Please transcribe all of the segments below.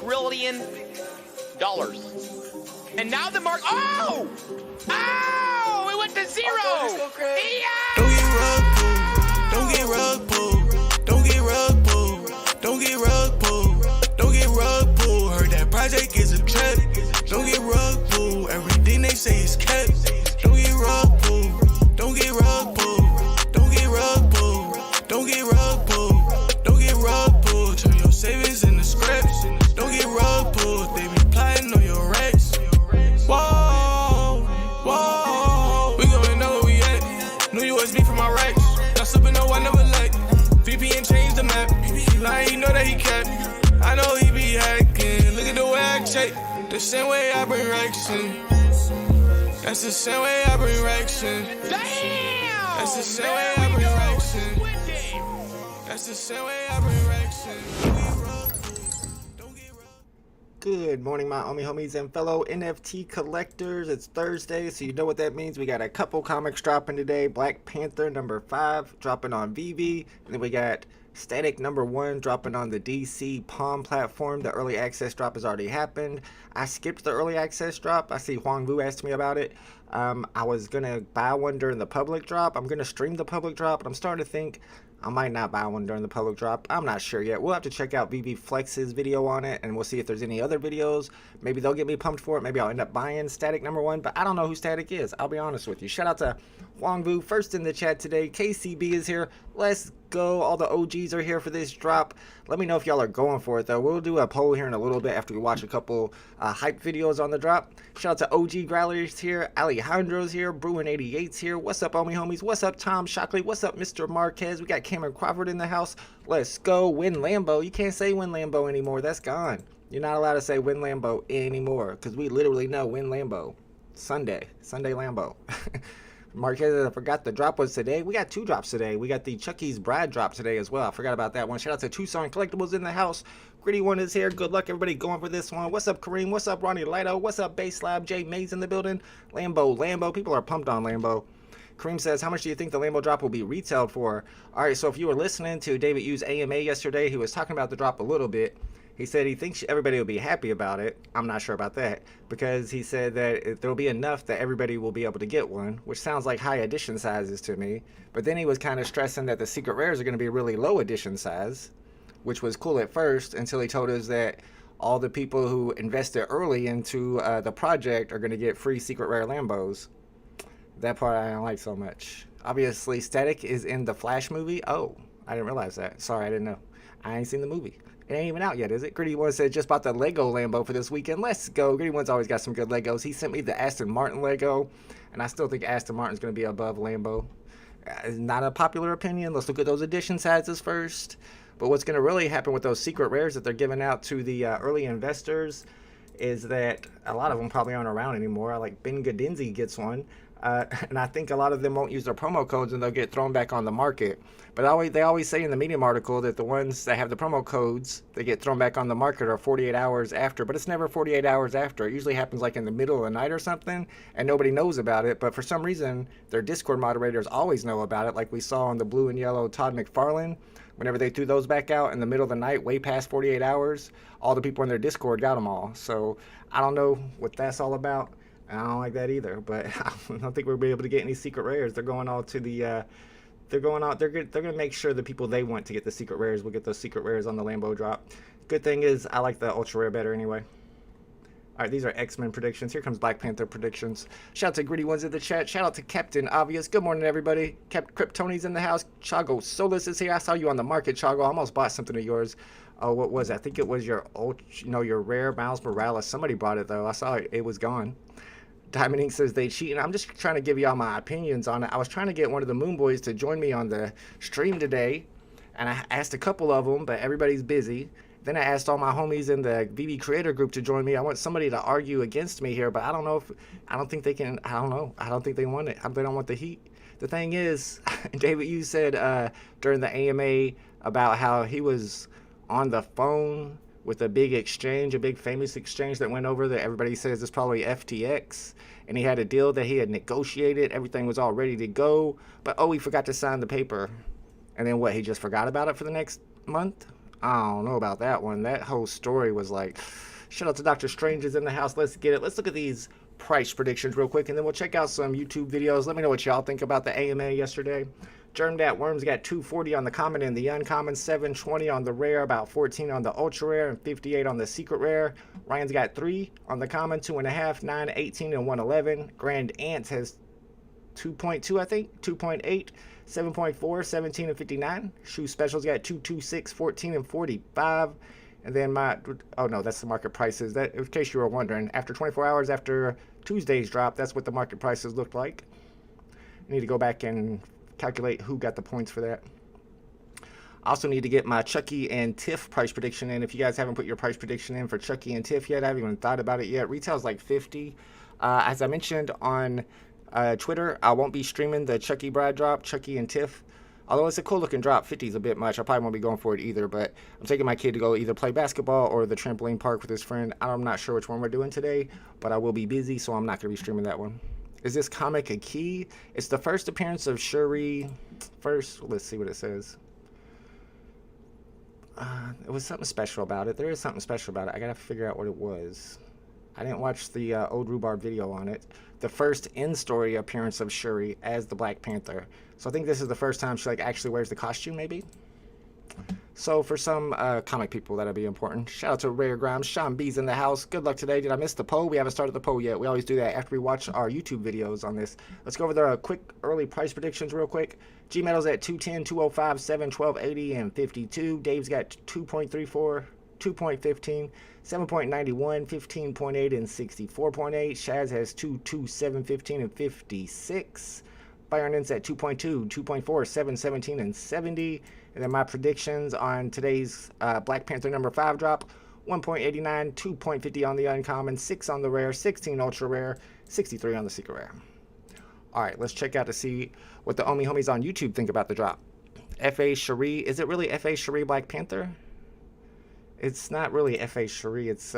trillion. And now the market, oh! Oh! It went to zero! Don't get rug pulled. Don't get rug pulled. Don't get rug pulled. Don't get rug pulled. Heard that project is a trap. Don't get rug pulled. Everything they say is kept. Don't get rug pulled. Don't get rug pulled. Don't get rug pulled. Don't get rug pulled. Don't get rug pulled. Turn your savings into scraps. Don't get rug pulled. They be plotting on your racks. Whoa, whoa. We gon' know where we at. New USB for my racks. Not slipping, no, I never let. VPN changed the map. He lying, you know that he kept. I know he be hacking. Look at the way I check. The same way I bring racks in. That's the same way I bring racks in. Damn! That's the same way I bring racks in. That's the same way I bring racks in. Good morning, my homies and fellow NFT collectors. It's Thursday, so you know what that means. We got a couple comics dropping today. Black Panther #5 dropping on VeVe. And then we got Static #1 dropping on the DC Palm platform. The early access drop has already happened. I skipped the early access drop. I see Huang Vu asked me about it. I was going to buy one during the public drop. I'm going to stream the public drop, but I'm starting to think I might not buy one during the public drop. I'm not sure yet. We'll have to check out VeVe Flex's video on it, and we'll see if there's any other videos. Maybe they'll get me pumped for it. Maybe I'll end up buying Static #1, but I don't know who Static is. I'll be honest with you. Shout out to Huang Vu, first in the chat today. KCB is here. Let's go. All the OGs are here for this drop. Let me know if y'all are going for it, though. We'll do a poll here in a little bit after we watch a couple hype videos on the drop. Shout out to OG Growlers here. Alejandro's here. Bruin88's here. What's up, homies? What's up, Tom Shockley? What's up, Mr. Marquez? We got Cameron Crawford in the house. Let's go. Win Lambo. You can't say Win Lambo anymore. That's gone. You're not allowed to say Win Lambo anymore because we literally know Win Lambo. Sunday Lambo. Marquez, I forgot the drop was today. We got two drops today. We got the Chucky's Bride drop today as well. I forgot about that one. Shout out to Tucson Collectibles in the house. Gritty One is here. Good luck, everybody, going for this one. What's up, Kareem? What's up, Ronnie Lido? What's up, Base Lab? Jay Mays in the building. Lambo. People are pumped on Lambo. Kareem says, how much do you think the Lambo drop will be retailed for? All right, so if you were listening to David Yu's AMA yesterday, he was talking about the drop a little bit. He said he thinks everybody will be happy about it. I'm not sure about that because he said that there'll be enough that everybody will be able to get one, which sounds like high edition sizes to me. But then he was kind of stressing that the secret rares are going to be really low edition size, which was cool at first until he told us that all the people who invested early into the project are going to get free secret rare Lambos. That part I don't like so much. Obviously, Static is in the Flash movie. Oh, I didn't realize that. Sorry, I didn't know. I ain't seen the movie. It ain't even out yet, is it? Gritty One said just bought the Lego Lambo for this weekend. Let's go. Gritty One's always got some good Legos. He sent me the Aston Martin Lego, and I still think Aston Martin's going to be above Lambo. It's not a popular opinion. Let's look at those edition sizes first. But what's going to really happen with those secret rares that they're giving out to the early investors is that a lot of them probably aren't around anymore. Like Ben Gadinzi gets one. And I think a lot of them won't use their promo codes and they'll get thrown back on the market. But they always say in the Medium article that the ones that have the promo codes, they get thrown back on the market are 48 hours after. But it's never 48 hours after. It usually happens like in the middle of the night or something, and nobody knows about it. But for some reason, their Discord moderators always know about it, like we saw on the blue and yellow Todd McFarlane. Whenever they threw those back out in the middle of the night, way past 48 hours, all the people in their Discord got them all. So I don't know what that's all about. I don't like that either, but I don't think we'll be able to get any secret rares. They're going all to the, they're gonna make sure the people they want to get the secret rares will get those secret rares on the Lambo drop. Good thing is I like the ultra rare better anyway. All right, these are X-Men predictions. Here comes Black Panther predictions. Shout out to Gritty Ones in the chat. Shout out to Captain Obvious. Good morning, everybody. Kryptoni's in the house. Chago Solus is here. I saw you on the market, Chago. I almost bought something of yours. Oh, what was it? I think it was your your rare Miles Morales. Somebody bought it though. I saw it. It was gone. Diamond Ink says they cheat, and I'm just trying to give y'all my opinions on it. I was trying to get one of the Moon Boys to join me on the stream today, and I asked a couple of them, but everybody's busy. Then I asked all my homies in the VeVe creator group to join me. I want somebody to argue against me here, but I don't think they can. I don't know. I don't think they want it. They don't want the heat. The thing is, David, you said during the AMA about how he was on the phone with a big exchange, a big famous exchange that went over that everybody says is probably FTX, and he had a deal that he had negotiated, everything was all ready to go, but he forgot to sign the paper. And then what, he just forgot about it for the next month? I don't know about that one. That whole story was like, shout out to Dr. Strange is in the house. Let's get it. Let's look at these price predictions real quick, and then we'll check out some YouTube videos. Let me know what y'all think about the AMA yesterday. Germdat Worms got 240 on the common and the uncommon, 720 on the rare, about 14 on the ultra rare, and 58 on the secret rare. Ryan's got 3 on the common, 2.5, 9, 18, and 111. Grand Ants has 2.2, I think, 2.8, 7.4, 17, and 59. Shoe Specials got 226, 14, and 45. And then oh no, that's the market prices. That, in case you were wondering, after 24 hours after Tuesday's drop, that's what the market prices looked like. I need to go back and calculate who got the points for that. I also need to get my Chucky and Tiff price prediction in. If you guys haven't put your price prediction in for Chucky and Tiff yet, I haven't even thought about it yet. Retail's like 50. As I mentioned on Twitter, I won't be streaming the Chucky Bride drop, Chucky and Tiff. Although it's a cool looking drop, 50 is a bit much. I probably won't be going for it either, but I'm taking my kid to go either play basketball or the trampoline park with his friend. I'm not sure which one we're doing today, but I will be busy, so I'm not going to be streaming that one. Is this comic a key? It's the first appearance of Shuri. Let's see what it says. It was something special about it. There is something special about it. I gotta figure out what it was. I didn't watch the old Rhubarb video on it. The first in-story appearance of Shuri as the Black Panther. So I think this is the first time she like actually wears the costume, maybe. So for some comic people, that'll be important. Shout out to Rare Grimes. Sean B's in the house. Good luck today. Did I miss the poll? We haven't started the poll yet. We always do that after we watch our YouTube videos on this. Let's go over the quick early price predictions real quick. G Metal's at 210, 205, 7, 12, 80, and 52. Dave's got 2.34, 2.15, 7.91, 15.8, and 64.8. Shaz has 227, 15, and 56. Byron's at 2.2, 2.4, 7, 17, and 70. And then my predictions on today's Black Panther number 5 drop: 1.89, 2.50 on the uncommon, 6 on the rare, 16 ultra rare, 63 on the secret rare. All right, let's check out to see what the Omi homies on YouTube think about the drop. F.A. Cherie. Is it really F.A. Cherie Black Panther? It's not really F.A. Cherie. It's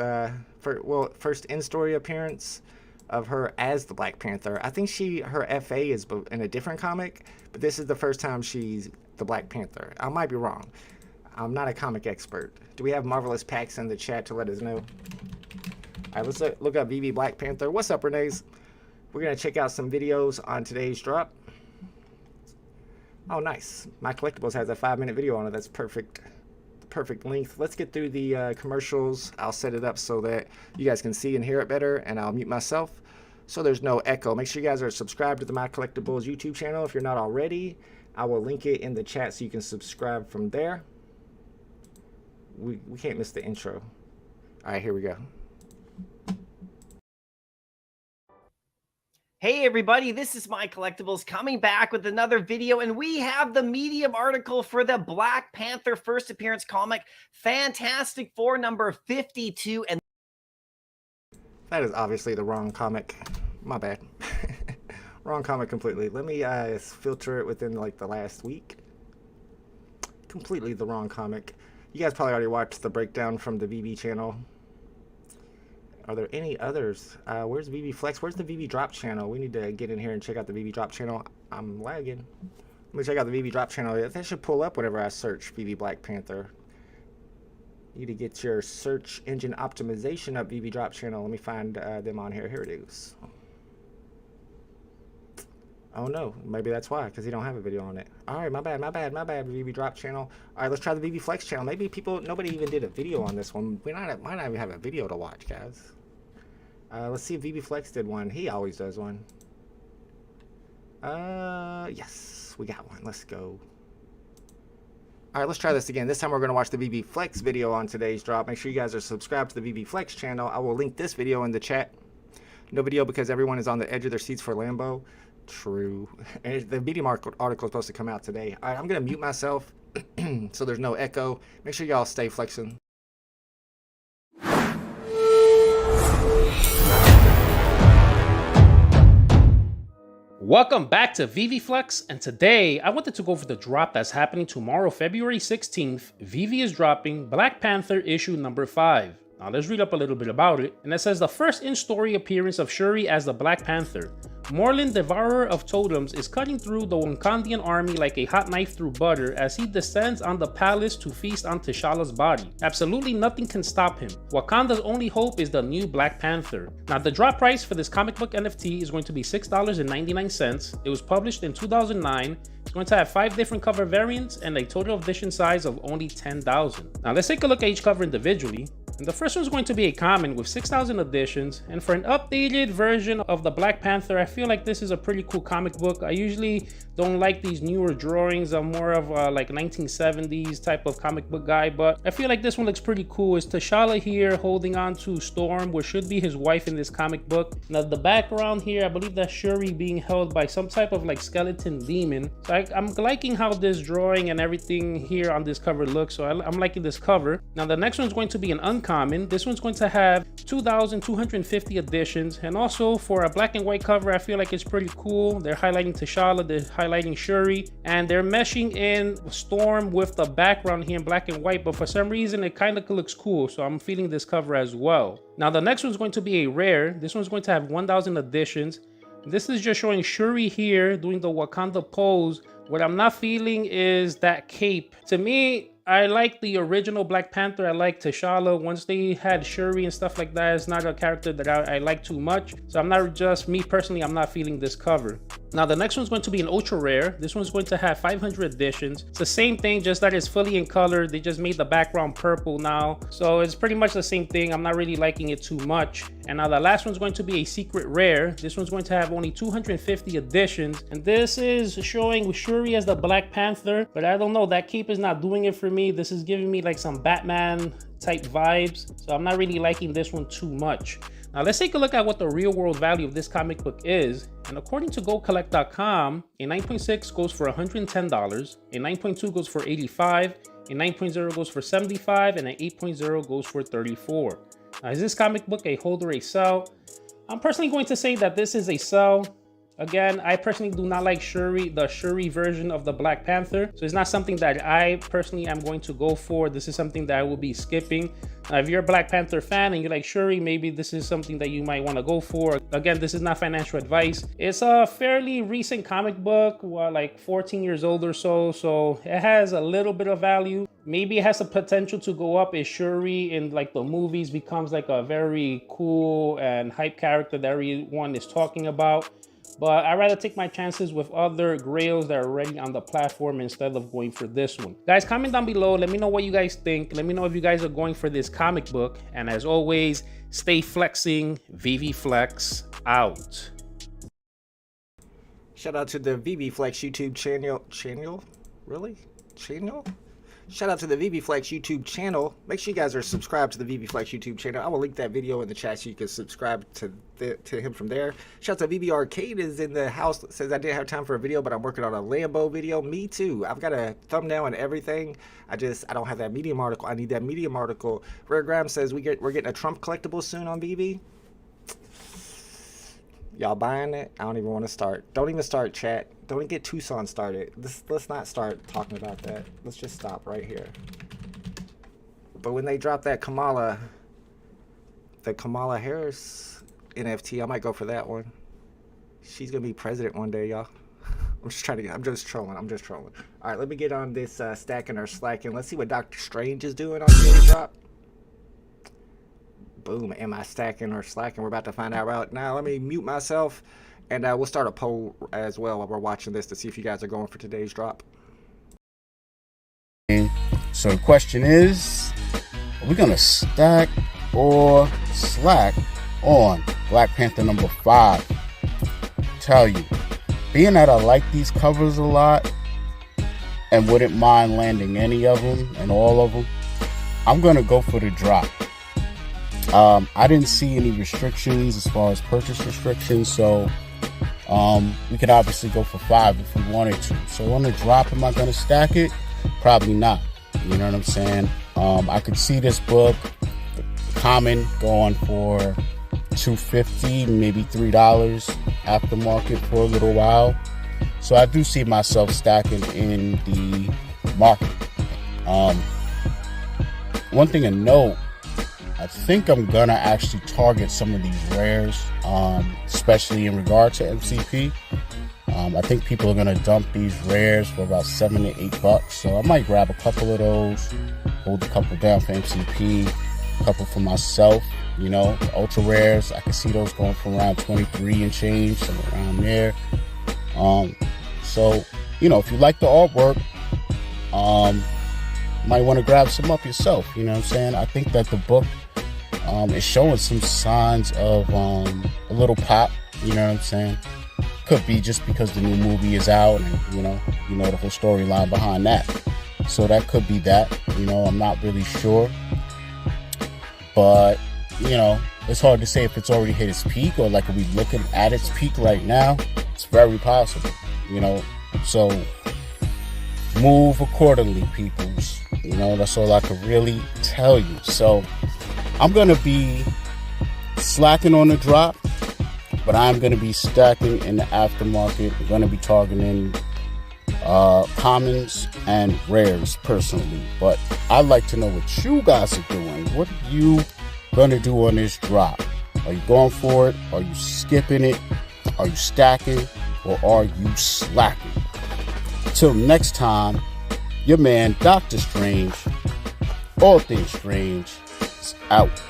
first in-story appearance of her as the Black Panther. I think her F.A. is in a different comic, but this is the first time she's the Black Panther. I might be wrong. I'm not a comic expert. Do we have Marvelous Packs in the chat to let us know? All right, let's look up VeVe Black Panther. What's up, Renee's? We're going to check out some videos on today's drop. Oh, nice. My Collectibles has a 5-minute video on it. That's perfect. Perfect length. Let's get through the commercials. I'll set it up so that you guys can see and hear it better, and I'll mute myself so there's no echo. Make sure you guys are subscribed to the My Collectibles YouTube channel if you're not already. I will link it in the chat so you can subscribe from there. We can't miss the intro. All right, here we go. Hey everybody, this is My Collectibles coming back with another video, and we have the Medium article for the Black Panther first appearance comic, Fantastic Four number 52. And that is obviously the wrong comic. My bad. Wrong comic completely. Let me filter it within like the last week. Completely the wrong comic. You guys probably already watched the breakdown from the VeVe channel. Are there any others? Where's VeVe Flex? Where's the VeVe Drop channel? We need to get in here and check out the VeVe Drop channel. I'm lagging. Let me check out the VeVe Drop channel. That should pull up whenever I search VeVe Black Panther. You need to get your search engine optimization up, VeVe Drop channel. Let me find them on here. Here it is. Oh no, maybe that's why, because he don't have a video on it. All right, my bad, VeVe Drop channel. All right, let's try the VeVe Flex channel. Maybe nobody even did a video on this one. We might not even have a video to watch, guys. Let's see if VeVe Flex did one. He always does one. Yes, we got one. Let's go. All right, let's try this again. This time we're going to watch the VeVe Flex video on today's drop. Make sure you guys are subscribed to the VeVe Flex channel. I will link this video in the chat. No video because everyone is on the edge of their seats for Lambo. True. And the Medium article is supposed to come out today. All right, I'm going to mute myself so there's no echo. Make sure y'all stay flexing. Welcome back to VeVe Flex, and today I wanted to go over the drop that's happening tomorrow, February 16th. VeVe is dropping Black Panther issue number 5. Now let's read up a little bit about it. And it says the first in-story appearance of Shuri as the Black Panther. Morlun, devourer of totems, is cutting through the Wakandian army like a hot knife through butter as he descends on the palace to feast on T'Challa's body. Absolutely nothing can stop him. Wakanda's only hope is the new Black Panther. Now the drop price for this comic book NFT is going to be $6.99. It was published in 2009. It's going to have 5 different cover variants and a total edition size of only 10,000. Now let's take a look at each cover individually. And the first one is going to be a common with 6,000 editions, and for an updated version of the Black Panther, I feel like this is a pretty cool comic book. I usually don't like these newer drawings. I'm more of like 1970s type of comic book guy, but I feel like this one looks pretty cool. It's T'Challa here holding on to Storm, which should be his wife in this comic book. Now the background here, I believe that's Shuri being held by some type of like skeleton demon. So I'm liking how this drawing and everything here on this cover looks, so I'm liking this cover. Now the next one's going to be an uncommon. This one's going to have 2,250 editions, and also for a black and white cover, I feel like it's pretty cool. They're highlighting T'Challa, they're highlighting Shuri, and they're meshing in Storm with the background here in black and white, but for some reason it kind of looks cool, so I'm feeling this cover as well. Now the next one's going to be a rare. This one's going to have 1,000 editions. This is just showing Shuri here doing the Wakanda pose. What I'm not feeling is that cape. To me, I like the original Black Panther. I like T'Challa. Once they had Shuri and stuff like that, it's not a character that I like too much. So I'm not, just me personally, I'm not feeling this cover. Now the next one's going to be an ultra rare. This one's going to have 500 editions. It's the same thing, just that it's fully in color. They just made the background purple now. So it's pretty much the same thing. I'm not really liking it too much. And now the last one's going to be a secret rare. This one's going to have only 250 editions. And this is showing Shuri as the Black Panther. But I don't know, that cape is not doing it for me. This is giving me like some Batman type vibes. So I'm not really liking this one too much. Now let's take a look at what the real world value of this comic book is. And according to GoCollect.com, a 9.6 goes for $110, a 9.2 goes for $85, a 9.0 goes for $75, and an 8.0 goes for $34. Now, is this comic book a hold or a sell? I'm personally going to say that this is a sell. Again, I personally do not like Shuri, the Shuri version of the Black Panther. So it's not something that I personally am going to go for. This is something that I will be skipping. Now, if you're a Black Panther fan and you like Shuri, maybe this is something that you might want to go for. Again, this is not financial advice. It's a fairly recent comic book, like 14 years old or so. So it has a little bit of value. Maybe it has the potential to go up if Shuri in like the movies becomes like a very cool and hype character that everyone is talking about. But I'd rather take my chances with other grails that are already on the platform instead of going for this one. Guys, comment down below. Let me know what you guys think. Let me know if you guys are going for this comic book. And as always, stay flexing. VeVe Flex out. Shout out to the VeVe Flex YouTube channel. Really? Channel? Shout out to the VeVe Flex YouTube channel. Make sure you guys are subscribed to the VeVe Flex YouTube channel. I will link that video in the chat so you can subscribe to him from there. Shout out to VeVe Arcade is in the house. Says I didn't have time for a video, but I'm working on a Lambo video. Me too. I've got a thumbnail and everything. I don't have that Medium article. I need that Medium article. Rare Graham says we're getting a Trump collectible soon on VeVe. Y'all buying it? I don't even want to start. Don't even start, chat. Don't even get Tucson started. Let's not start talking about that. Let's just stop right here. But when they drop that Kamala Harris NFT, I might go for that one. She's gonna be president one day, y'all. I'm just trolling. I'm just trolling. All right, let me get on this stacking or slacking. Let's see what Doctor Strange is doing on Daily Drop. Boom, am I stacking or slacking? We're about to find out right now. Let me mute myself, and we'll start a poll as well while we're watching this to see if you guys are going for today's drop. So the question is, are we gonna stack or slack on Black Panther number 5? Tell you, being that I like these covers a lot and wouldn't mind landing any of them and all of them, I'm gonna go for the drop. I didn't see any restrictions as far as purchase restrictions, so we could obviously go for 5 if we wanted to. So on the drop, am I going to stack it? Probably not. You know what I'm saying? I could see this book, common, going for $2.50, maybe $3 aftermarket for a little while. So I do see myself stacking in the market. One thing to note, I think I'm gonna actually target some of these rares, especially in regard to MCP. I think people are gonna dump these rares for about $7 to $8, so I might grab a couple of those, hold a couple down for MCP, a couple for myself. You know, the ultra rares, I can see those going from around 23 and change, somewhere around there. So, you know, if you like the artwork, might want to grab some up yourself. You know what I'm saying? I think that the book is showing some signs of a little pop. You know what I'm saying? Could be just because the new movie is out, and you know the whole storyline behind that. So that could be that. You know, I'm not really sure, but you know, it's hard to say if it's already hit its peak or like are we looking at its peak right now. It's very possible. You know, so move accordingly, peoples. You know, that's all I can really tell you. So I'm gonna be slacking on the drop, but I'm gonna be stacking in the aftermarket. I'm gonna be targeting commons and rares personally, but I'd like to know what you guys are doing. What are you gonna do on this drop? Are you going for it? Are you skipping it? Are you stacking? Or are you slacking? Till next time, your man Dr. Strange, all things strange, is out.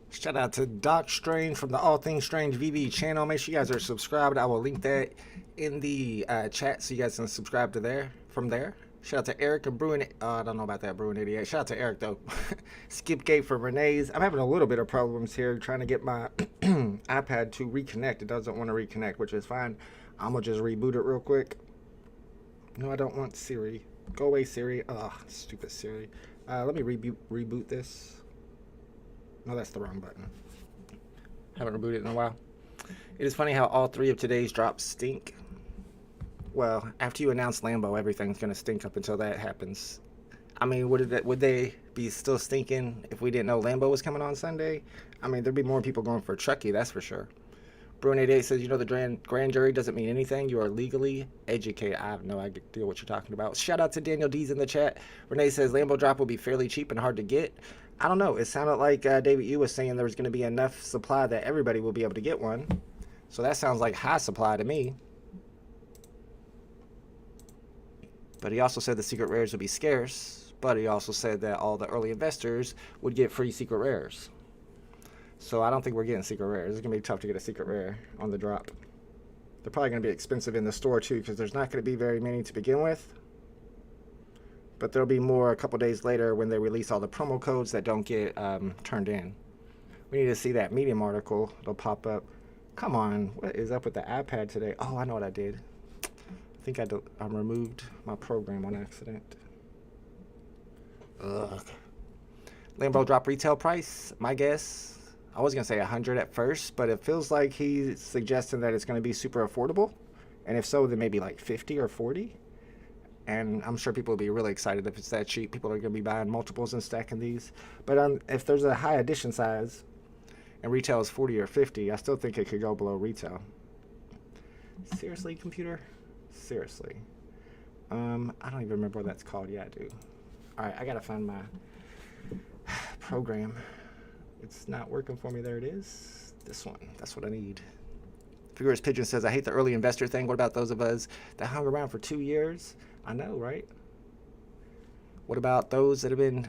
Shout out to Doc Strange from the All Things Strange VeVe channel. Make sure you guys are subscribed. I will link that in the chat so you guys can subscribe to there from there. Shout out to Eric and Bruin. I don't know about that, Bruin 88. Shout out to Eric though. Skipgate for Renee's. I'm having a little bit of problems here trying to get my iPad to reconnect. It doesn't want to reconnect, which is fine. I'm gonna just reboot it real quick. No, I don't want Siri. Go away, Siri. Ugh, stupid Siri. Let me reboot this. No, that's the wrong button. Haven't rebooted in a while. It is funny how all three of today's drops stink. Well, after you announce Lambo, everything's gonna stink up until that happens. I mean, would they be still stinking if we didn't know Lambo was coming on Sunday? I mean, there'd be more people going for Chucky, that's for sure. Bruin 88 says, you know, the grand jury doesn't mean anything. You are legally educated. I have no idea what you're talking about. Shout out to Daniel D's in the chat. Renee says Lambo drop will be fairly cheap and hard to get. I don't know. It sounded like David Yu was saying there was going to be enough supply that everybody will be able to get one. So that sounds like high supply to me. But he also said the secret rares would be scarce. But he also said that all the early investors would get free secret rares. So I don't think we're getting secret rares. It's going to be tough to get a secret rare on the drop. They're probably going to be expensive in the store too, because there's not going to be very many to begin with. But there'll be more a couple days later when they release all the promo codes that don't get turned in. We need to see that Medium article. It'll pop up. Come on, what is up with the iPad today? Oh, I know what I did. I think I removed my program on accident. Ugh. Lambo drop retail price, my guess. I was going to say 100 at first, but it feels like he's suggesting that it's going to be super affordable. And if so, then maybe like 50 or 40. And I'm sure people will be really excited if it's that cheap. People are going to be buying multiples and stacking these. But if there's a high edition size and retail is 40 or 50, I still think it could go below retail. Seriously, computer? Seriously. I don't even remember what that's called. Yeah, I do. All right, I got to find my program. It's not working for me. There it is. This one. That's what I need. Figures Pigeon says, I hate the early investor thing. What about those of us that hung around for 2 years? I know, right? What about those that have been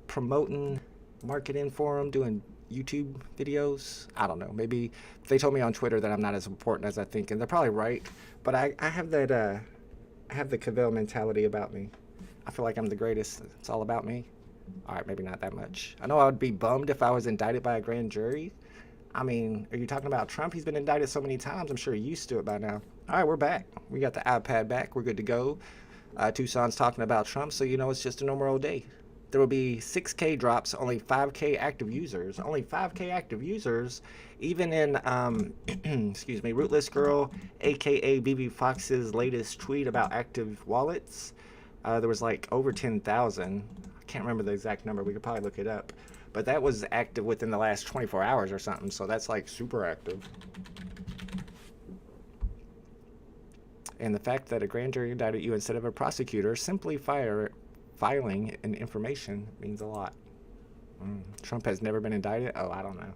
promoting, marketing for them, doing YouTube videos? I don't know. Maybe they told me on Twitter that I'm not as important as I think, and they're probably right. But I have that, I have the Cavell mentality about me. I feel like I'm the greatest. It's all about me. All right, maybe not that much. I know I would be bummed if I was indicted by a grand jury. I mean, are you talking about Trump? He's been indicted so many times. I'm sure you're used to it by now. All right, we're back. We got the iPad back. We're good to go. Tucson's talking about Trump, so you know it's just a normal old day. There will be 6K drops, only 5K active users. Only 5K active users, even in, excuse me, Rootless Girl, a.k.a. BB Fox's latest tweet about active wallets. There was like over 10,000. I can't remember the exact number. We could probably look it up. But that was active within the last 24 hours or something, so that's like super active. And the fact that a grand jury indicted you instead of a prosecutor, simply filing an information means a lot. Trump has never been indicted? Oh, I don't know.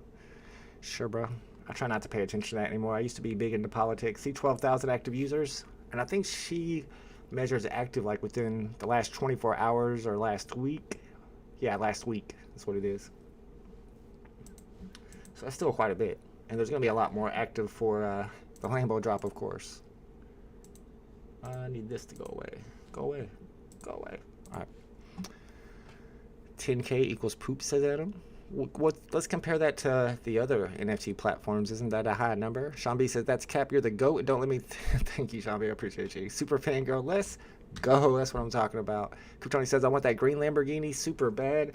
Sure, bro. I try not to pay attention to that anymore. I used to be big into politics. See 12,000 active users? And I think she measures active like within the last 24 hours or last week. Yeah, last week. That's what it is. So that's still quite a bit. And there's going to be a lot more active for the Lambo drop, of course. I need this to go away. Go away. Go away. All right. 10K equals poop, says Adam. Let's compare that to the other NFT platforms. Isn't that a high number? Sean B says, that's cap, you're the GOAT. Don't let me... Thank you, Sean B. I appreciate you. Super fangirl, let's go. That's what I'm talking about. Kryptoni says, I want that green Lamborghini super bad.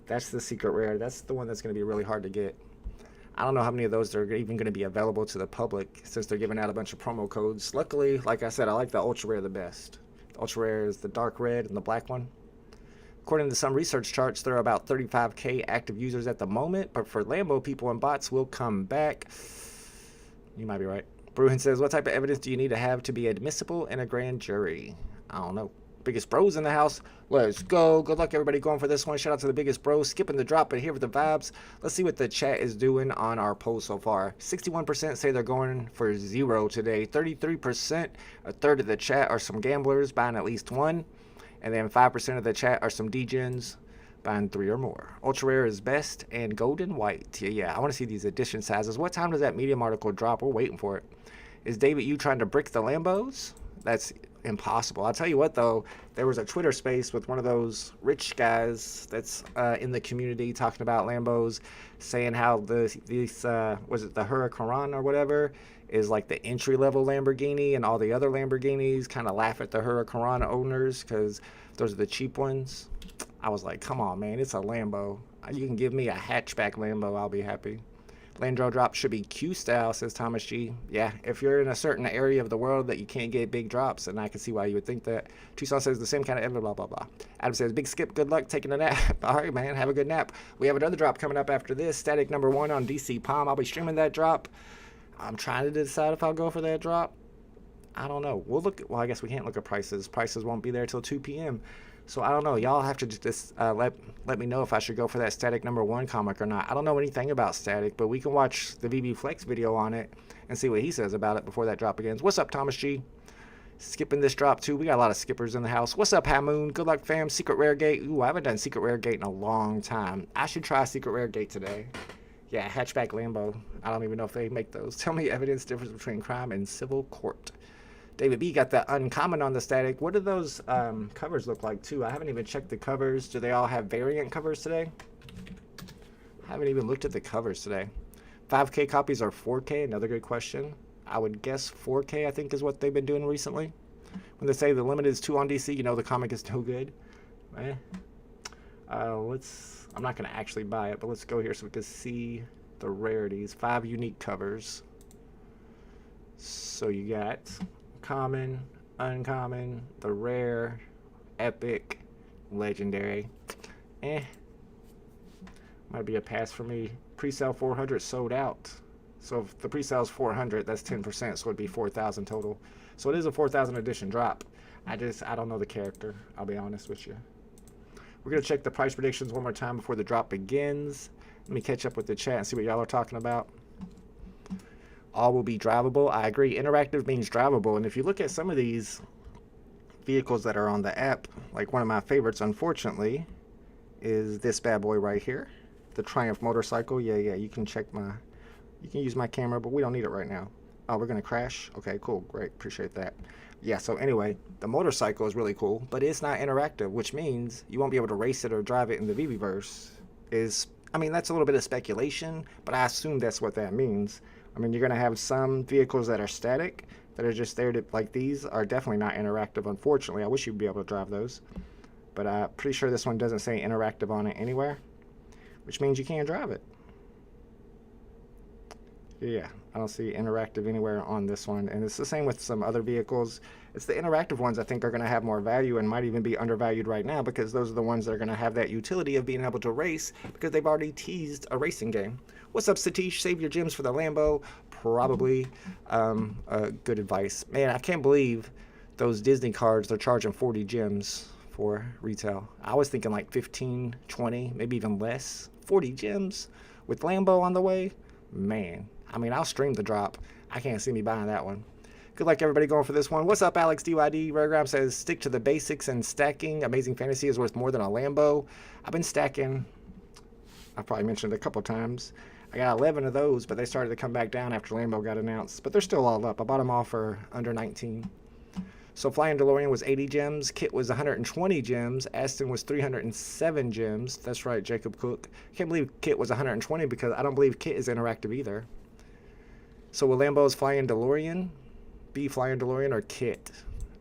That's the secret rare. That's the one that's going to be really hard to get. I don't know how many of those are even going to be available to the public since they're giving out a bunch of promo codes. Luckily, like I said, I like the ultra rare the best. The ultra rare is the dark red and the black one. According to some research charts, there are about 35K active users at the moment, but for Lambo, people and bots will come back. You might be right. Bruin says, what type of evidence do you need to have to be admissible in a grand jury? I don't know. Biggest bros in the house. Let's go. Good luck, everybody, going for this one. Shout out to the biggest bros. Skipping the drop, but here with the vibes. Let's see what the chat is doing on our poll so far. 61% say they're going for 0 today. 33%, a third of the chat, are some gamblers buying at least one. And then 5% of the chat are some degens buying 3 or more. Ultra rare is best and golden white. Yeah, I want to see these edition sizes. What time does that Medium article drop? We're waiting for it. Is David you trying to brick the Lambos? That's impossible. I'll tell you what, though. There was a Twitter space with one of those rich guys that's in the community talking about Lambos, saying how these was it the Huracan or whatever, is like the entry-level Lamborghini, and all the other Lamborghinis kind of laugh at the Huracan owners because those are the cheap ones. I was like, come on, man, it's a Lambo. You can give me a hatchback Lambo, I'll be happy. Landro drop should be Q-style, says Thomas G. Yeah, if you're in a certain area of the world that you can't get big drops, and I can see why you would think that. Tucson says the same kind of blah, blah, blah. Adam says, big skip, good luck taking a nap. All right, man, have a good nap. We have another drop coming up after this, static number 1 on DC Palm. I'll be streaming that drop. I'm trying to decide if I'll go for that drop. I don't know. We'll look. Well, I guess we can't look at prices. Prices won't be there till 2 p.m. So I don't know. Y'all have to just let me know if I should go for that static number 1 comic or not. I don't know anything about static, but we can watch the VeVe Flex video on it and see what he says about it before that drop begins. What's up, Thomas G? Skipping this drop too. We got a lot of skippers in the house. What's up, Hamoon? Good luck, fam. Secret Rare Gate. Ooh, I haven't done Secret Rare Gate in a long time. I should try Secret Rare Gate today. Yeah, hatchback Lambo. I don't even know if they make those. Tell me evidence difference between crime and civil court. David B got the uncommon on the static. What do those covers look like too? I haven't even checked the covers. Do they all have variant covers today? I haven't even looked at the covers today. 5K copies or 4K? Another good question. I would guess 4K, I think, is what they've been doing recently. When they say the limit is 2 on DC, you know the comic is no good. I'm not going to actually buy it, but let's go here so we can see the rarities. 5 unique covers. So you got common, uncommon, the rare, epic, legendary. Might be a pass for me. Pre-sale 400 sold out. So if the pre-sale is 400, that's 10%, so it'd be 4,000 total. So it is a 4,000 edition drop. I don't know the character, I'll be honest with you. We're going to check the price predictions one more time before the drop begins. Let me catch up with the chat and see what y'all are talking about. All will be drivable. I agree. Interactive means drivable. And if you look at some of these vehicles that are on the app, like one of my favorites, unfortunately, is this bad boy right here. The Triumph motorcycle. Yeah, you can use my camera, but we don't need it right now. Oh, we're going to crash? Okay, cool. Great. Appreciate that. Yeah, so anyway, the motorcycle is really cool, but it's not interactive, which means you won't be able to race it or drive it in the VeVeverse. I mean, that's a little bit of speculation, but I assume that's what that means. I mean, you're going to have some vehicles that are static, that are just there to, like these, are definitely not interactive, unfortunately. I wish you'd be able to drive those. But I'm pretty sure this one doesn't say interactive on it anywhere, which means you can't drive it. Yeah, I don't see interactive anywhere on this one. And it's the same with some other vehicles. It's the interactive ones I think are going to have more value and might even be undervalued right now, because those are the ones that are going to have that utility of being able to race, because they've already teased a racing game. What's up, Satish? Save your gems for the Lambo. Probably good advice. Man, I can't believe those Disney cards, they're charging 40 gems for retail. I was thinking like 15, 20, maybe even less. 40 gems with Lambo on the way. Man, I mean, I'll stream the drop. I can't see me buying that one. Good luck, everybody, going for this one. What's up, Alex DYD? Rargram says, stick to the basics and stacking. Amazing Fantasy is worth more than a Lambo. I've been stacking. I've probably mentioned it a couple times. I got 11 of those, but they started to come back down after Lambo got announced. But they're still all up. I bought them all for under 19. So Flying DeLorean was 80 gems. Kit was 120 gems. Aston was 307 gems. That's right, Jacob Cook. Can't believe Kit was 120 because I don't believe Kit is interactive either. So will Lambo's Flying DeLorean be Flying DeLorean or Kit?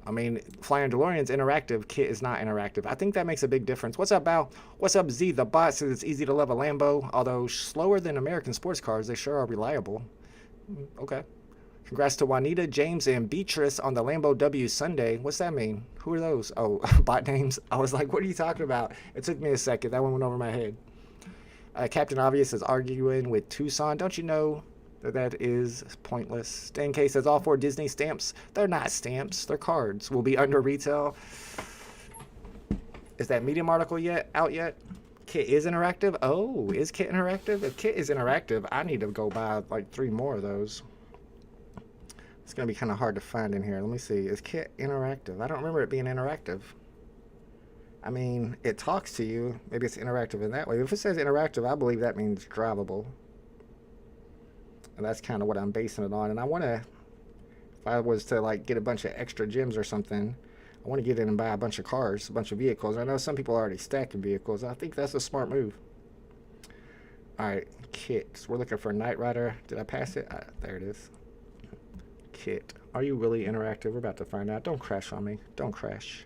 I mean, Flying DeLorean's interactive. Kit is not interactive. I think that makes a big difference. What's up, Bao? What's up, Z? The bot says it's easy to love a Lambo. Although slower than American sports cars, they sure are reliable. Okay. Congrats to Juanita, James, and Beatrice on the Lambo W Sunday. What's that mean? Who are those? Oh, bot names. I was like, what are you talking about? It took me a second. That one went over my head. Captain Obvious is arguing with Tucson. Don't you know that is pointless? Stan K says all 4 Disney stamps. They're not stamps. They're cards. Will be under retail. Is that Medium article out yet? Kit is interactive? Oh, is Kit interactive? If Kit is interactive, I need to go buy like 3 more of those. It's going to be kind of hard to find in here. Let me see. Is Kit interactive? I don't remember it being interactive. I mean, it talks to you. Maybe it's interactive in that way. If it says interactive, I believe that means drivable. And that's kind of what I'm basing it on. And I want to, if I was to like get a bunch of extra gems or something, I want to get in and buy a bunch of cars, a bunch of vehicles. I know some people are already stacking vehicles. I think that's a smart move. All right, Kit. So we're looking for a Knight Rider. Did I pass it? There it is. Kit. Are you really interactive? We're about to find out. Don't crash on me. Don't crash.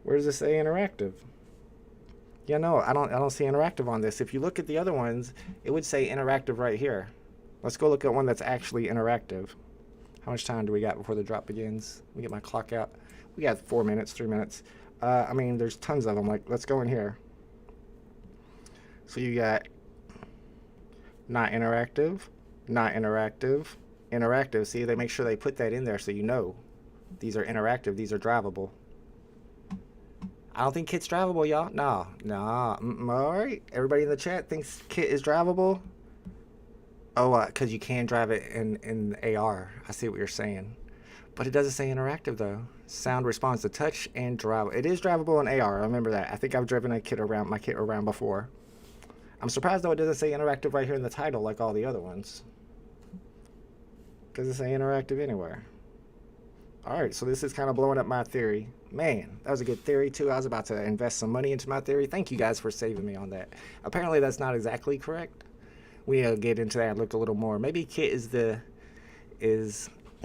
Where does it say interactive? Yeah, no, I don't see interactive on this. If you look at the other ones, it would say interactive right here. Let's go look at one that's actually interactive. How much time do we got before the drop begins? Let me get my clock out. We got 4 minutes, 3 minutes. I mean, there's tons of them. Like, let's go in here. So you got not interactive, not interactive, interactive. See, they make sure they put that in there so you know. These are interactive. These are drivable. I don't think Kit's drivable, y'all. No. All right. Everybody in the chat thinks Kit is drivable. Oh, because you can drive it in AR. I see what you're saying. But it doesn't say interactive, though. Sound responds to touch and drive. It is drivable in AR. I remember that. I think I've driven my Kit around before. I'm surprised, though, it doesn't say interactive right here in the title like all the other ones. Because it say interactive anywhere. All right, so this is kind of blowing up my theory. Man, that was a good theory, too. I was about to invest some money into my theory. Thank you guys for saving me on that. Apparently, that's not exactly correct. We need to get into that and look a little more. Maybe Kit is the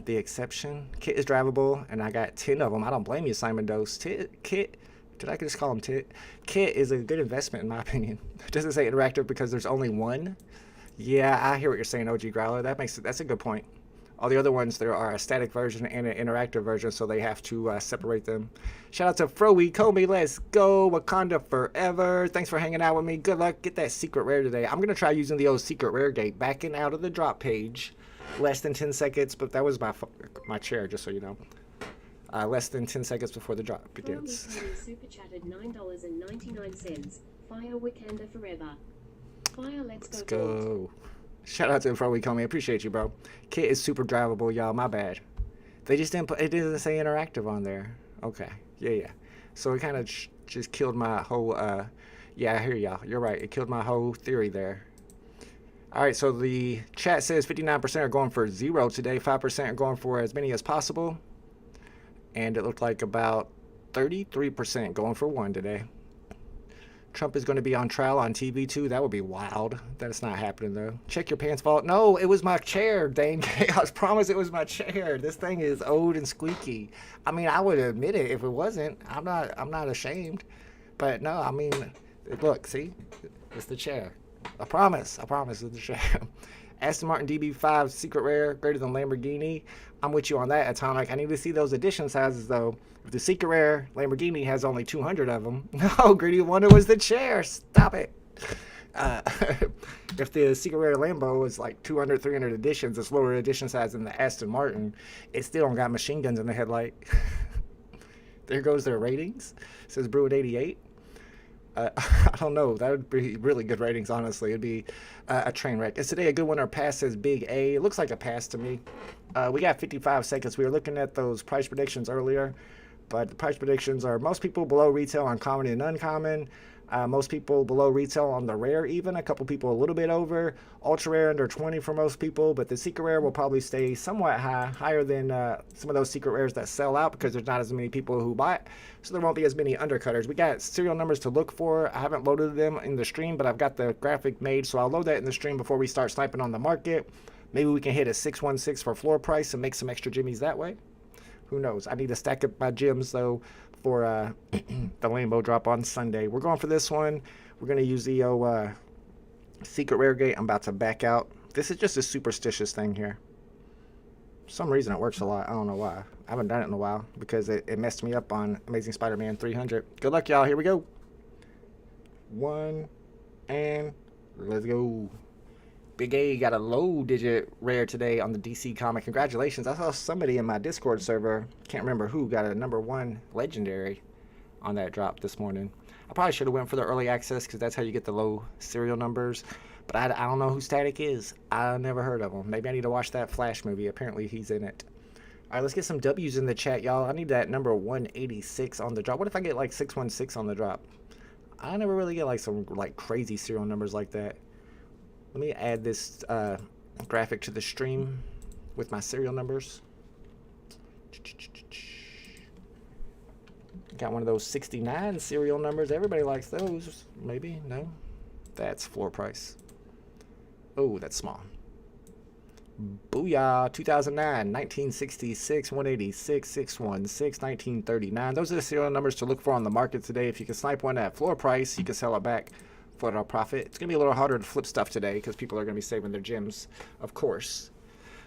exception. Kit is drivable, and I got 10 of them. I don't blame you, Simon Dose. Kit, did I just call him Tit? Kit is a good investment, in my opinion. It doesn't say interactive because there's only one. Yeah, I hear what you're saying, OG Growler. That's a good point. All the other ones, there are a static version and an interactive version, so they have to separate them. Shout out to Froey Comey. Let's go. Wakanda forever. Thanks for hanging out with me. Good luck. Get that secret rare today. I'm going to try using the old secret rare gate. Backing out of the drop page. Less than 10 seconds, but that was my chair, just so you know. Less than 10 seconds before the drop begins. Super chatted $9.99. Fire Wakanda forever. Fire, let's go. Shout out to Froey Comey. Appreciate you, bro. Kit is super drivable, y'all. My bad. They just didn't put, it doesn't say interactive on there. Okay. Yeah. So it kind of just killed my whole, yeah, I hear y'all. You're right. It killed my whole theory there. All right, so the chat says 59% are going for 0 today. 5% are going for as many as possible. And it looked like about 33% going for 1 today. Trump is going to be on trial on TV too. That would be wild. That's not happening though. Check your pants fault. No, it was my chair, Dane Chaos. Promise it was my chair. This thing is old and squeaky. I mean, I would admit it if it wasn't. I'm not ashamed. But no, I mean, look, see? It's the chair. I promise it's the chair. Aston Martin DB5 secret rare greater than Lamborghini. I'm with you on that, Atomic. I need to see those edition sizes though. If the secret rare Lamborghini has only 200 of them. No, Greedy Wonder was the chair. Stop it. If the secret rare Lambo was like 200, 300 editions, it's lower edition size than the Aston Martin. It still don't got machine guns in the headlight. There goes their ratings. It says Bruin 88. I don't know. That would be really good ratings, honestly. It'd be a train wreck. Is today a good one or pass? Says Big A. It looks like a pass to me. We got 55 seconds. We were looking at those price predictions earlier, but the price predictions are most people below retail on common and uncommon. Most people below retail on the rare even. A couple people a little bit over. Ultra rare under 20 for most people, but the secret rare will probably stay somewhat higher than some of those secret rares that sell out because there's not as many people who buy it. So there won't be as many undercutters. We got serial numbers to look for. I haven't loaded them in the stream, but I've got the graphic made, so I'll load that in the stream before we start sniping on the market. Maybe we can hit a 616 for floor price and make some extra jimmies that way. Who knows? I need to stack up my gems though for the rainbow drop on Sunday. We're going for this one. We're going to use the secret rare gate. I'm about to back out. This is just a superstitious thing here. For some reason it works a lot. I don't know why. I haven't done it in a while because it messed me up on Amazing Spider-Man 300. Good luck, y'all. Here we go. 1 and let's go. Big A got a low digit rare today on the DC comic. Congratulations. I saw somebody in my Discord server, can't remember who, got a #1 legendary on that drop this morning. I probably should have went for the early access because that's how you get the low serial numbers. But I don't know who Static is. I never heard of him. Maybe I need to watch that Flash movie. Apparently he's in it. All right, let's get some W's in the chat, y'all. I need that number 186 on the drop. What if I get like 616 on the drop? I never really get like some like crazy serial numbers like that. Let me add this graphic to the stream with my serial numbers. Got one of those 69 serial numbers. Everybody likes those. Maybe? No? That's floor price. Oh, that's small. Booyah. 2009, 1966, 186, 616, 1939. Those are the serial numbers to look for on the market today. If you can snipe one at floor price, you can sell it back for a profit. It's going to be a little harder to flip stuff today because people are going to be saving their gems, of course,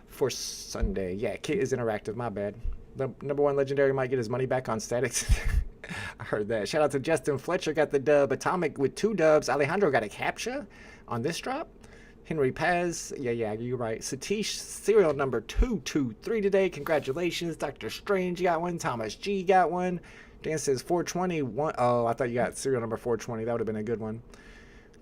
for Sunday. Yeah, Kit is interactive. My bad. The #1 legendary might get his money back on statics. I heard that. Shout out to Justin Fletcher, got the dub. Atomic with 2 dubs. Alejandro got a captcha on this drop. Henry Paz. Yeah, you're right. Satish, serial number 223 today. Congratulations. Dr. Strange got one. Thomas G got one. Dan says 420. Oh, I thought you got serial number 420. That would have been a good one.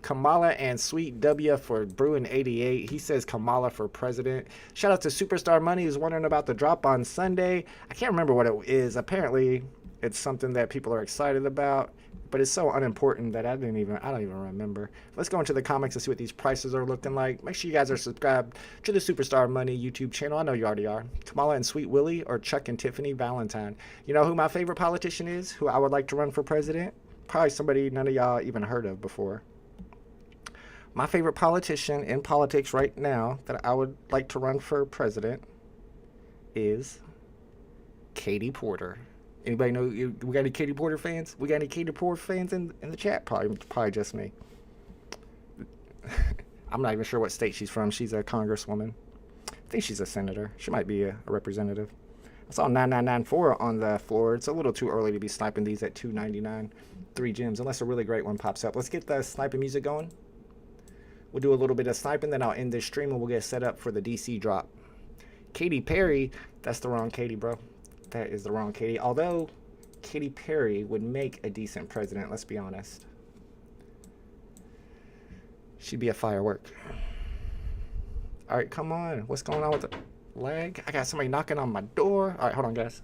Kamala and Sweet W for Bruin 88. He says Kamala for president. Shout out to Superstar Money who's wondering about the drop on Sunday. I can't remember what it is. Apparently, it's something that people are excited about, but it's so unimportant that I don't even remember. Let's go into the comics and see what these prices are looking like. Make sure you guys are subscribed to the Superstar Money YouTube channel. I know you already are. Kamala and Sweet Willie or Chuck and Tiffany Valentine. You know who my favorite politician is? Who I would like to run for president? Probably somebody none of y'all even heard of before. My favorite politician in politics right now that I would like to run for president is Katie Porter. Anybody know? We got any Katie Porter fans? We got any Katie Porter fans in the chat? Probably just me. I'm not even sure what state she's from. She's a congresswoman. I think she's a senator. She might be a representative. I saw 9994 on the floor. It's a little too early to be sniping these at 299. 3 gems, unless a really great one pops up. Let's get the sniping music going. We'll do a little bit of sniping, then I'll end this stream and we'll get set up for the DC drop. Katy Perry, that's the wrong Katy, bro. That is the wrong Katy. Although Katy Perry would make a decent president, let's be honest. She'd be a firework. All right, come on. What's going on with the lag? I got somebody knocking on my door. All right, hold on, guys.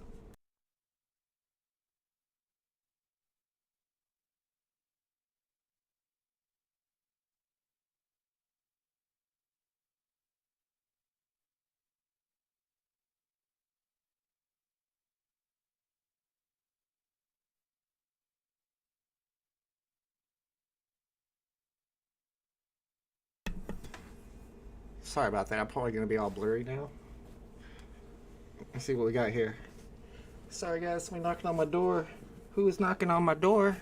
Sorry about that. I'm probably going to be all blurry now. Let's see what we got here. Sorry, guys. Somebody knocking on my door. Who is knocking on my door?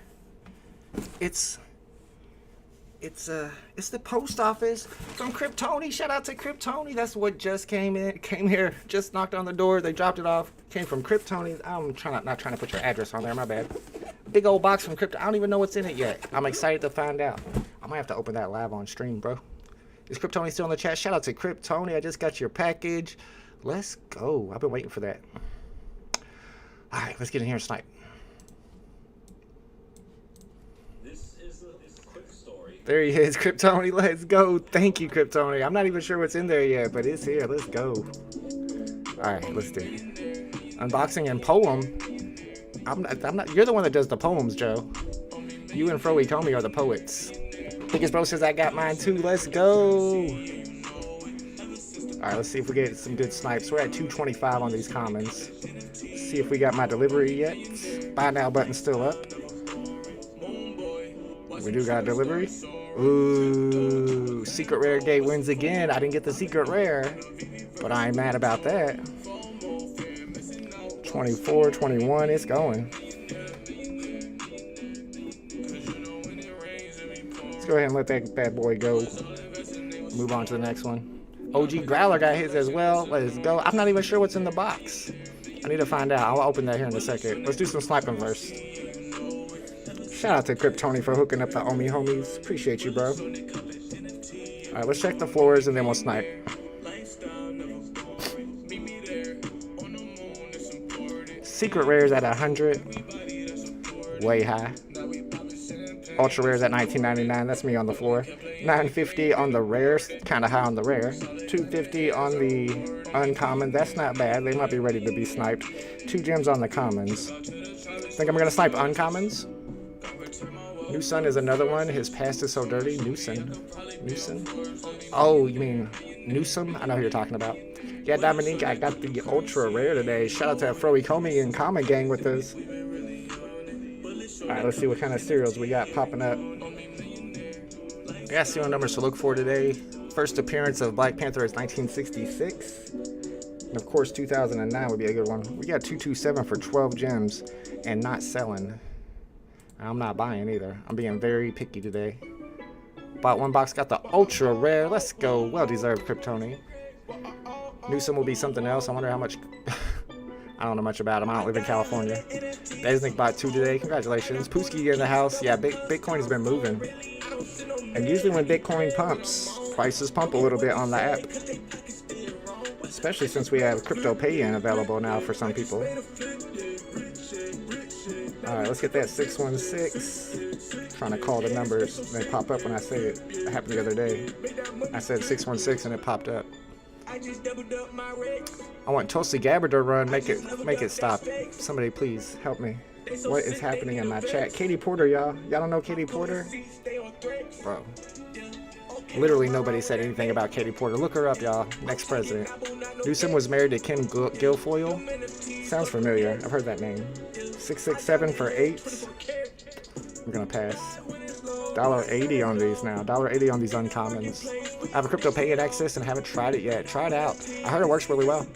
It's the post office from Kryptoni. Shout out to Kryptoni. That's what just came here. Just knocked on the door. They dropped it off. Came from Kryptoni. I'm not trying to put your address on there. My bad. Big old box from Kryptoni. I don't even know what's in it yet. I'm excited to find out. I might have to open that live on stream, bro. Is Kryptoni still in the chat? Shout out to Kryptoni. I just got your package. Let's go. I've been waiting for that. All right, let's get in here and snipe. There he is, Kryptoni. Let's go. Thank you, Kryptoni. I'm not even sure what's in there yet, but it's here. Let's go. All right, let's do it. Unboxing and poem. I'm not. You're the one that does the poems, Joe. You and Froey Comey are the poets. Biggest bro says I got mine too. Let's go. All right, let's see if we get some good snipes. We're at 225 on these commons. See if we got my delivery yet. Buy now button still up. We do got a delivery. Ooh, secret rare gate wins again. I didn't get the secret rare, but I ain't mad about that. 24, 21, it's going. Let's go ahead and let that bad boy go. Move on to the next one. OG Growler got his as well. Let's go. I'm not even sure what's in the box. I need to find out. I'll open that here in a second. Let's do some sniping first. Shout out to Kryptoni for hooking up the Omi homies. Appreciate you, bro. Alright, let's check the floors and then we'll snipe. Secret rares at 100. Way high. Ultra rares at $19.99. That's me on the floor. $9.50 on the rares. Kind of high on the rare. $2.50 on the uncommon. That's not bad. They might be ready to be sniped. 2 gems on the commons. Think I'm going to snipe uncommons? New Sun is another one. His past is so dirty. Newson. Oh, you mean Newsom? I know who you're talking about. Yeah, Dominique, I got the ultra rare today. Shout out to Froey Comey and Common Gang with us. Alright, let's see what kind of cereals we got popping up. I got serial numbers to look for today. First appearance of Black Panther is 1966. And of course, 2009 would be a good one. We got 227 for 12 gems and not selling. I'm not buying either. I'm being very picky today. Bought one box, got the ultra rare. Let's go. Well deserved, Kryptoni. Newsom will be something else. I wonder how much. I don't know much about him. I don't live in California. Desnick bought 2 today. Congratulations. Pooski in the house. Yeah, Bitcoin has been moving. And usually when Bitcoin pumps, prices pump a little bit on the app. Especially since we have crypto pay-in available now for some people. Alright, let's get that 616. Trying to call the numbers. They pop up when I say it. It happened the other day. I said 616 and it popped up. I want Tulsi Gabbard to run. Make it stop. Somebody please help me. What is happening in my chat? Katie Porter, y'all. Y'all don't know Katie Porter? Bro. Literally nobody said anything about Katie Porter. Look her up, y'all. Next president. Newsom was married to Kim Guilfoyle. Sounds familiar. I've heard that name. 667 for 8. I'm gonna pass. $1.80 on these now. $1.80 on these uncommons. I have a crypto pay-in access and haven't tried it yet. Try it out. I heard it works really well.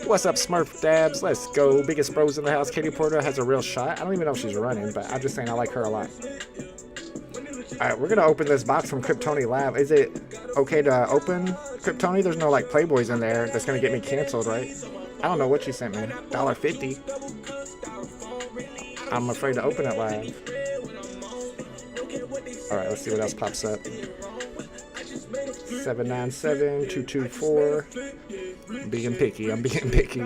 What's up, Smurf Dabs? Let's go. Biggest bros in the house. Katie Porter has a real shot. I don't even know if she's running, but I'm just saying I like her a lot. Alright, we're gonna open this box from Kryptoni Lab. Is it okay to open Kryptoni? There's no like Playboys in there that's gonna get me canceled, right? I don't know what you sent me. $1.50. I'm afraid to open it live. Alright, let's see what else pops up. 797, 224. I'm being picky. I'm being picky.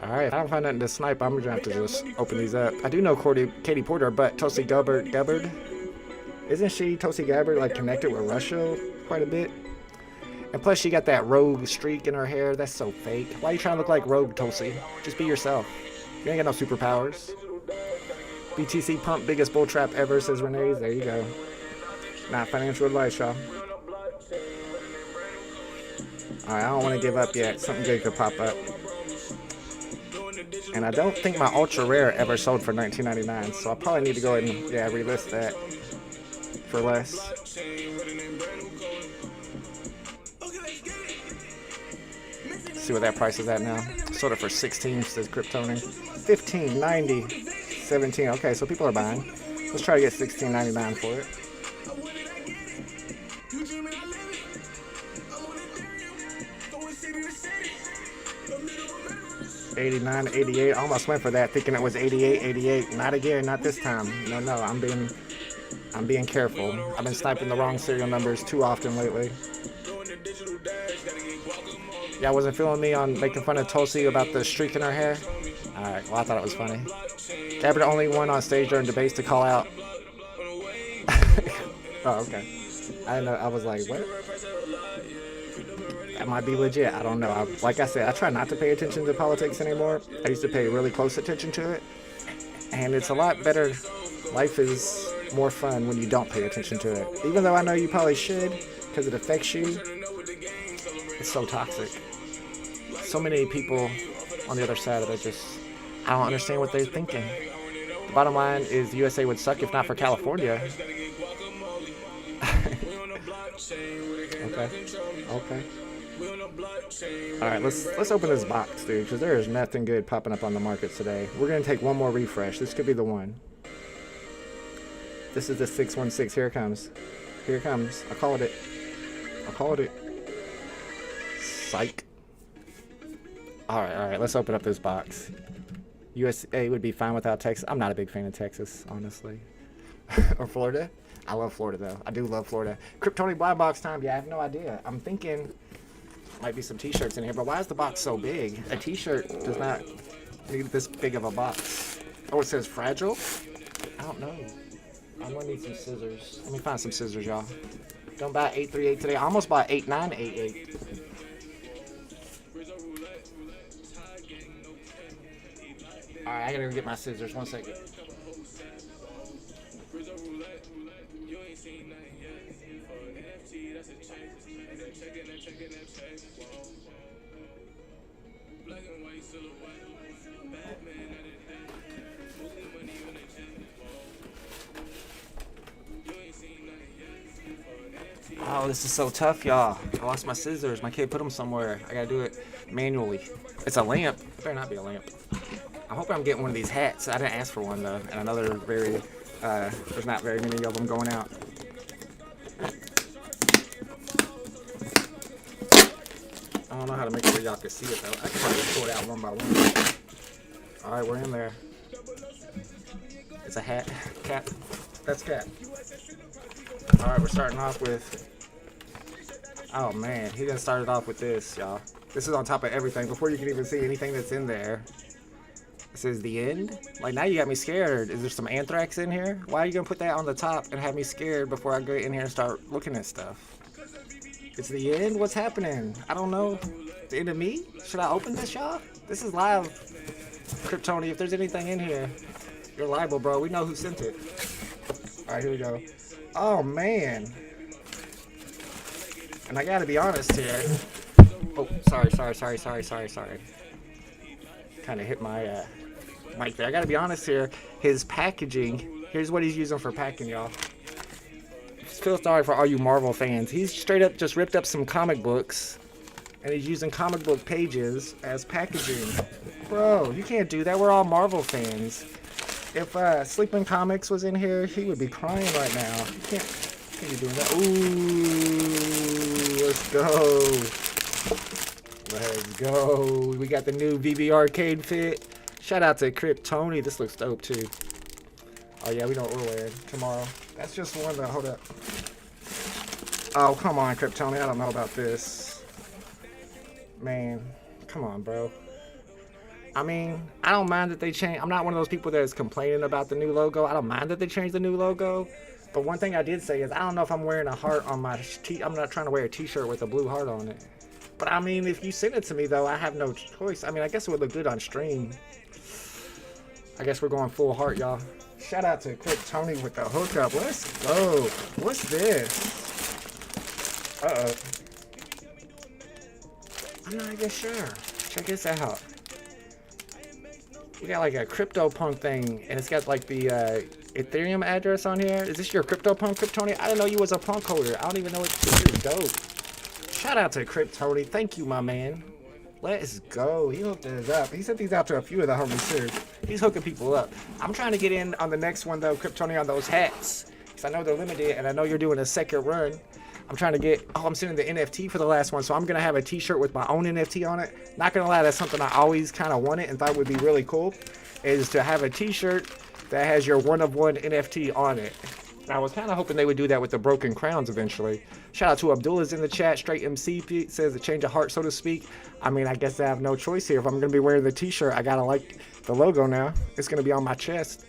Alright, I don't find nothing to snipe. I'm gonna have to just open these up. I do know Katie Porter, but Tulsi Gabbard. Isn't she, Tulsi Gabbard, like connected with Russia quite a bit? And plus she got that rogue streak in her hair. That's so fake. Why are you trying to look like Rogue, Tulsi? Just be yourself. You ain't got no superpowers. BTC pump, biggest bull trap ever, says Renee. There you go. Not financial advice, y'all. Alright, I don't want to give up yet. Something good could pop up. And I don't think my ultra rare ever sold for $19.99, so I probably need to go ahead and relist that for less. See what that price is at now. Sold it for 16, says Kryptoni. 15, 90, 17. Okay, so people are buying. Let's try to get $16.99 for it. $89, $88. I almost went for that, thinking it was $88, $88. Not again, not this time. No, I'm being careful. I've been sniping the wrong serial numbers too often lately. Y'all wasn't feeling me on making fun of Tulsi about the streak in her hair? Alright, well I thought it was funny. Gabber the only one on stage during debates to call out. Oh, okay. I didn't know. I was like, what? That might be legit. I don't know. Like I said, I try not to pay attention to politics anymore. I used to pay really close attention to it. And it's a lot better. Life is more fun when you don't pay attention to it. Even though I know you probably should, because it affects you. It's so toxic. So many people on the other side that I don't understand what they're thinking. The bottom line is the USA would suck if not for California. Okay. Alright, let's open this box, dude, because there is nothing good popping up on the markets today. We're going to take one more refresh. This could be the one. This is the 616. Here it comes. Here it comes. I called it. Psych. Alright, let's open up this box. USA would be fine without Texas. I'm not a big fan of Texas, honestly. Or Florida. I love Florida, though. I do love Florida. Kryptonic Blindbox time. Yeah, I have no idea. I'm thinking might be some t-shirts in here, but why is the box so big? A t-shirt does not need this big of a box. Oh, it says fragile? I don't know. I'm gonna need some scissors. Let me find some scissors, y'all. Don't buy 838 today. I almost bought 8988. Alright, I gotta go get my scissors. 1 second. Oh, this is so tough, y'all. I lost my scissors. My kid put them somewhere. I gotta do it manually. It's a lamp. It better not be a lamp. I hope I'm getting one of these hats. I didn't ask for one, though. And another there's not very many of them going out. I don't know how to make sure y'all can see it, though. I can probably pull it out one by one. Alright, we're in there. It's a hat. Cap. That's Cap. Alright, we're starting off with... Oh, man. He done started off with this, y'all. This is on top of everything. Before you can even see anything that's in there. This is the end? Like, now you got me scared. Is there some anthrax in here? Why are you going to put that on the top and have me scared before I go in here and start looking at stuff? It's the end? What's happening? I don't know. The end of me? Should I open this, y'all? This is live. Kryptoni, if there's anything in here, you're liable, bro. We know who sent it. Alright, here we go. Oh, man. And I gotta be honest here. Oh, sorry. Kind of hit my mic there. I gotta be honest here. His packaging, here's what he's using for packing, y'all. Feel sorry for all you Marvel fans. He's straight up just ripped up some comic books and he's using comic book pages as packaging. Bro, you can't do that. We're all Marvel fans. If Sleeping Comics was in here, he would be crying right now. You can't be doing that. Ooh, let's go. Let's go. We got the new VeVe arcade fit. Shout out to Kryptoni. This looks dope too. Oh yeah, we know what we're wearing tomorrow. That's just one though. Hold up. Oh, come on, Kryptoni. I don't know about this. Man, come on, bro. I mean, I don't mind that they change. I'm not one of those people that is complaining about the new logo. I don't mind that they changed the new logo. But one thing I did say is I don't know if I'm wearing a heart on my I'm not trying to wear a t-shirt with a blue heart on it. But I mean, if you send it to me though, I have no choice. I mean, I guess it would look good on stream. I guess we're going full heart, y'all. Shout out to Kryptoni with the hookup. Let's go. What's this? Uh-oh. I'm not even sure. Check this out. We got like a CryptoPunk thing, and it's got like the Ethereum address on here. Is this your CryptoPunk, Kryptoni? I didn't know you was a punk holder. I don't even know what this is. Dope. Shout out to Kryptoni. Thank you, my man. Let's go. He hooked us up. He sent these out to a few of the homies too. He's hooking people up. I'm trying to get in on the next one though, Kryptoni, on those hats. Because I know they're limited, and I know you're doing a second run. I'm trying to get, I'm sending the NFT for the last one, so I'm going to have a t-shirt with my own NFT on it. Not going to lie, that's something I always kind of wanted and thought would be really cool, is to have a t-shirt that has your one-of-one NFT on it. I was kind of hoping they would do that with the broken crowns eventually. Shout out to Abdullah's in the chat. Straight MC says a change of heart, so to speak. I mean, I guess I have no choice here. If I'm going to be wearing the t-shirt, I got to like the logo now. It's going to be on my chest.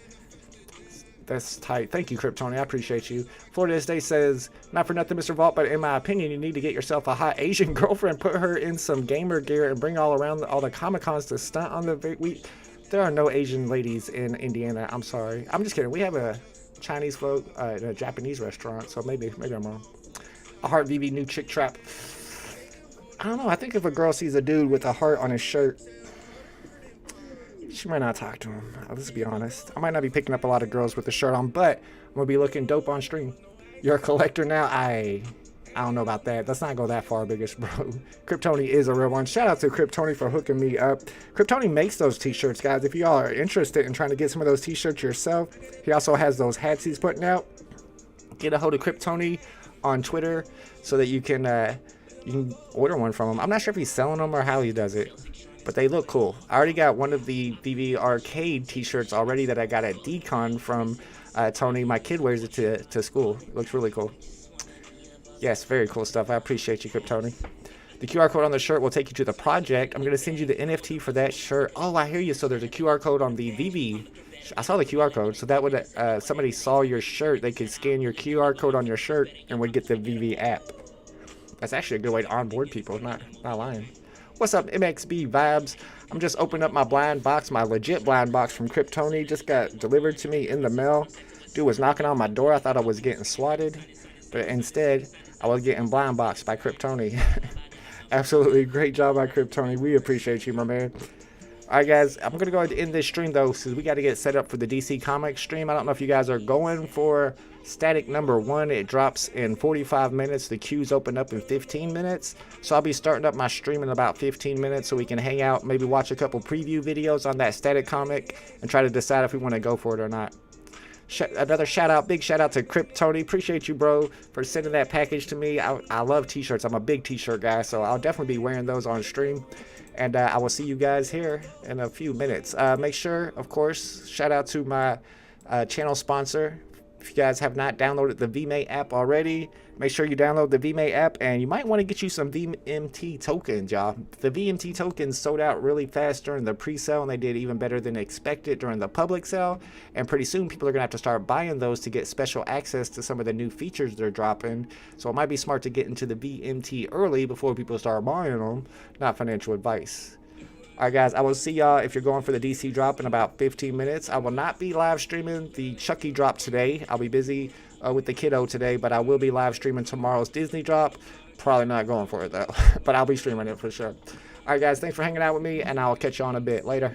That's tight. Thank you, Kryptoni. I appreciate you. Florida State says, not for nothing, Mr. Vault, but in my opinion, you need to get yourself a hot Asian girlfriend, put her in some gamer gear, and bring all around all the Comic-Cons to stunt on the week. There are no Asian ladies in Indiana. I'm sorry. I'm just kidding. We have a Chinese folk in a Japanese restaurant, so maybe I'm wrong. A heart VeVe new chick trap. I don't know. I think if a girl sees a dude with a heart on his shirt, she might not talk to him. Let's be honest. I might not be picking up a lot of girls with a shirt on, but I'm gonna be looking dope on stream. You're a collector now? I don't know about that. Let's not go that far, biggest bro. Kryptoni is a real one. Shout out to Kryptoni for hooking me up. Kryptoni makes those t-shirts, guys. If y'all are interested in trying to get some of those t-shirts yourself, he also has those hats he's putting out. Get a hold of Kryptoni on Twitter so that you can order one from him. I'm not sure if he's selling them or how he does it, but they look cool. I already got one of the VeVe arcade t-shirts already that I got at Decon from Tony. My kid wears it to school. It looks really cool. Yes, very cool stuff. I appreciate you, Kryptoni. The QR code on the shirt will take you to the project. I'm going to send you the NFT for that shirt. Oh, I hear you. So there's a QR code on the VeVe. I saw the QR code. So that would, somebody saw your shirt, they could scan your QR code on your shirt and would get the VeVe app. That's actually a good way to onboard people. Not lying. What's up, MXB Vibes? I'm just opening up my blind box, my legit blind box from Kryptoni. Just got delivered to me in the mail. Dude was knocking on my door. I thought I was getting swatted, but instead I was getting blind boxed by Kryptoni. Absolutely great job by Kryptoni. We appreciate you, my man. Alright guys, I'm going to go ahead and end this stream though, because we got to get set up for the DC Comics stream. I don't know if you guys are going for static number 1. It drops in 45 minutes. The queues open up in 15 minutes. So I'll be starting up my stream in about 15 minutes so we can hang out, maybe watch a couple preview videos on that static comic and try to decide if we want to go for it or not. Another shout out, big shout out to Kryptoni. Appreciate you, bro, for sending that package to me. I love t-shirts. I'm a big t-shirt guy, so I'll definitely be wearing those on stream. And I will see you guys here in a few minutes. Make sure, of course, shout out to my channel sponsor. If you guys have not downloaded the VeVe app already, make sure you download the VeVe app, and you might want to get you some VMT tokens, y'all. The VMT tokens sold out really fast during the pre-sale, and they did even better than expected during the public sale. And pretty soon, people are going to have to start buying those to get special access to some of the new features they're dropping. So it might be smart to get into the VMT early before people start buying them. Not financial advice. Alright guys, I will see y'all if you're going for the DC drop in about 15 minutes. I will not be live streaming the Chucky drop today. I'll be busy with the kiddo today, but I will be live streaming tomorrow's Disney drop. Probably not going for it though, but I'll be streaming it for sure. Alright guys, thanks for hanging out with me, and I'll catch you on a bit later.